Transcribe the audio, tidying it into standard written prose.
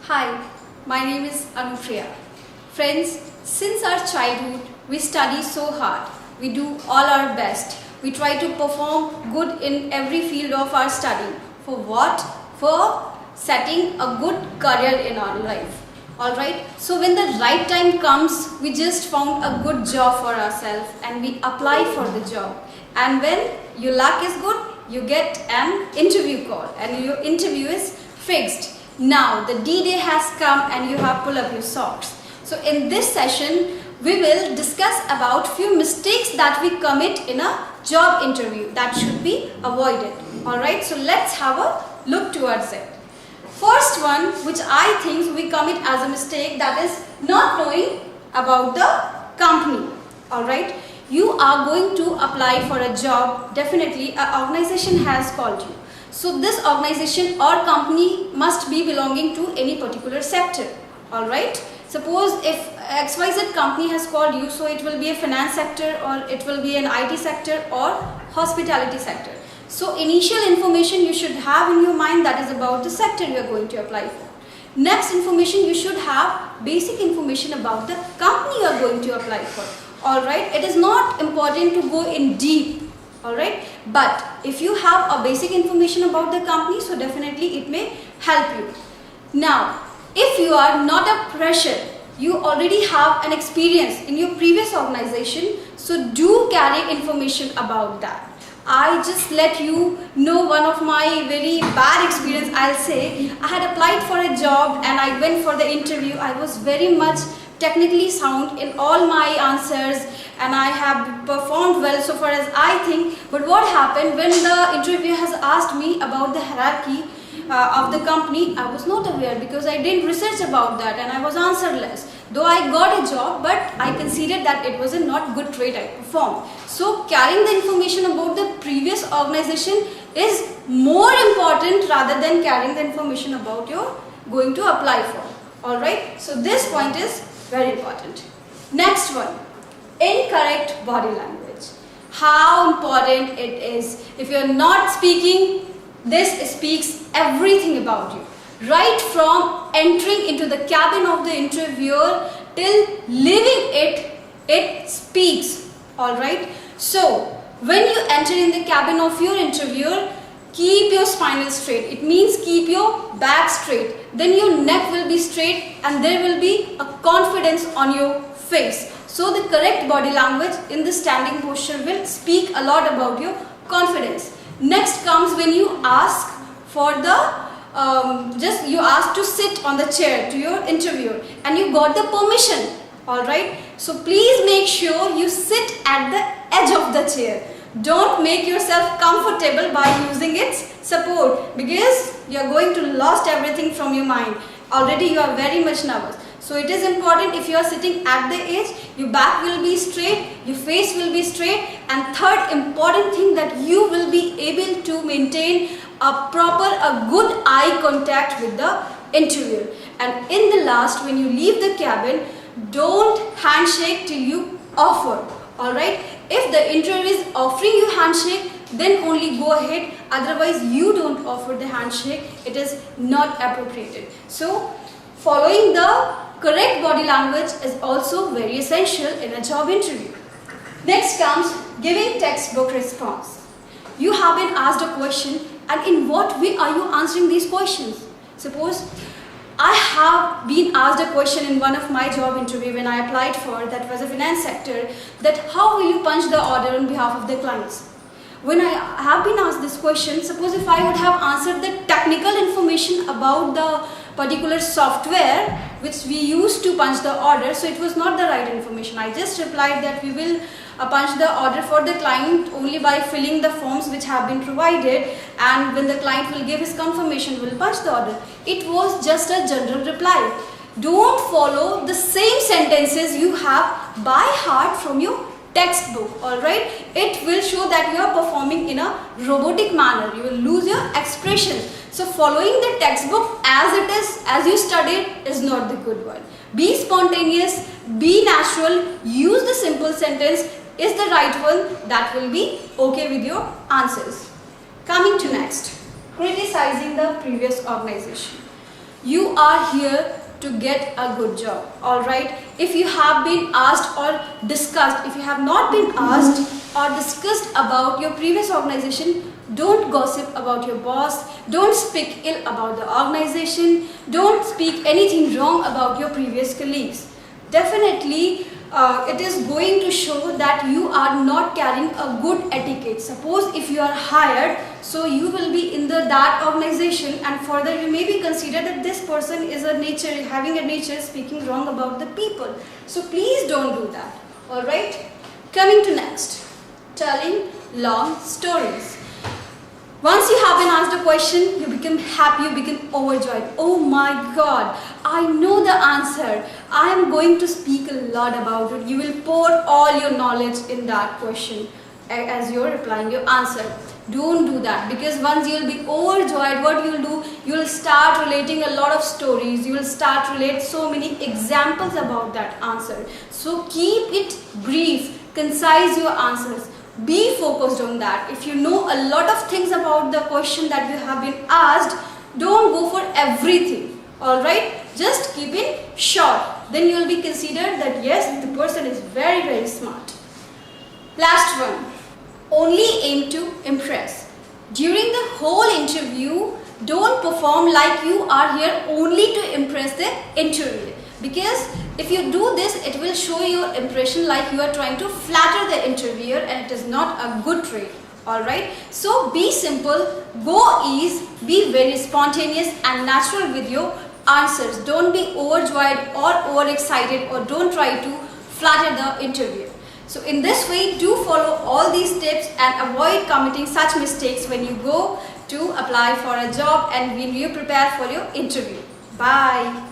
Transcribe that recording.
Hi, my name is Anupriya. Friends, since our childhood, we study so hard. We do all our best. We try to perform good in every field of our study. For what? For setting a good career in our life. Alright, so when the right time comes, we just found a good job for ourselves and we apply for the job. And when your luck is good, you get an interview call and your interview is fixed. Now the D-Day has come and you have pulled up your socks. So in this session, we will discuss about few mistakes that we commit in a job interview that should be avoided. Alright, so let's have a look towards it. First one, which I think we commit as a mistake, that is not knowing about the company. Alright, you are going to apply for a job. Definitely an organization has called you. So this organization or company must be belonging to any particular sector. Alright, suppose if XYZ company has called you, so it will be a finance sector or it will be an IT sector or hospitality sector. So initial information you should have in your mind, that is about the sector you are going to apply for. Next information, you should have basic information about the company you are going to apply for. Alright, it is not important to go in deep. Alright, but if you have a basic information about the company, so definitely it may help you. Now, if you are not a fresher, you already have an experience in your previous organization, so do carry information about that. I just let you know one of my very bad experience. I'll say I had applied for a job and I went for the interview. I was very much technically sound in all my answers and I have performed well so far as I think. But what happened when the interviewer has asked me about the hierarchy of the company, I was not aware because I didn't research about that and I was answerless. Though I got a job, but I considered that it was a not good trade I performed. So carrying the information about the previous organization is more important rather than carrying the information about you're going to apply for. Alright, so this point is very important. Next one, incorrect body language. How important it is. If you're not speaking, this speaks everything about you. Right from entering into the cabin of the interviewer till leaving it, it speaks. Alright. So, when you enter in the cabin of your interviewer, keep your spinal straight. It means keep your back straight. Then your neck will be straight and there will be a confidence on your face. So, the correct body language in the standing posture will speak a lot about your confidence. Next comes when you ask for the you ask to sit on the chair to your interviewer and you got the permission. Alright, so please make sure you sit at the edge of the chair. Don't make yourself comfortable by using its support because you are going to lost everything from your mind. Already you are very much nervous. So it is important, if you are sitting at the edge, your back will be straight, your face will be straight, and third important thing, that you will be able to maintain a good eye contact with the interviewer. And in the last, when you leave the cabin, don't handshake till you offer. Alright, if the interviewer is offering you handshake, then only go ahead. Otherwise you don't offer the handshake, it is not appropriate. So following the correct body language is also very essential in a job interview. Next comes giving textbook response. You have been asked a question and in what way are you answering these questions? Suppose I have been asked a question in one of my job interview when I applied for, that was a finance sector, that how will you punch the order on behalf of the clients? When I have been asked this question, suppose if I would have answered the technical information about the particular software which we use to punch the order, so it was not the right information. I just replied that we will punch the order for the client only by filling the forms which have been provided, and when the client will give his confirmation, we'll punch the order. It was just a general reply. Don't follow the same sentences you have by heart from your textbook. Alright, it will show that you are performing in a robotic manner. You will lose your expression. So following the textbook as it is, as you studied, is not the good one. Be spontaneous, be natural, use the simple sentence is the right one, that will be okay with your answers. Coming to next, criticizing the previous organization. You are here to get a good job. Alright? If you have been asked or discussed, if you have not been asked or discussed about your previous organization, don't gossip about your boss, don't speak ill about the organization, don't speak anything wrong about your previous colleagues. Definitely, it is going to show that you are not carrying a good etiquette. Suppose if you are hired, so you will be in that organization, and further you may be considered that this person is having a nature speaking wrong about the people. So please don't do that. Alright? Coming to next, telling long stories. Once you have been asked a question, you become happy, you become overjoyed. Oh my God, I know the answer. I am going to speak a lot about it. You will pour all your knowledge in that question as you're replying your answer. Don't do that, because once you will be overjoyed, what you will do, you will start relating a lot of stories. You will start relate so many examples about that answer. So keep it brief, concise your answers. Be focused on that. If you know a lot of things about the question that you have been asked, don't go for everything. Alright? Just keep it short. Then you will be considered that yes, the person is very, very smart. Last one. Only aim to impress. During the whole interview, don't perform like you are here only to impress the interviewer. Because if you do this, it will show your impression like you are trying to flatter the interviewer, and it is not a good trait. Alright? So be simple, go ease, be very spontaneous and natural with your answers. Don't be overjoyed or overexcited, or don't try to flatter the interviewer. So in this way, do follow all these tips and avoid committing such mistakes when you go to apply for a job and when you prepare for your interview. Bye.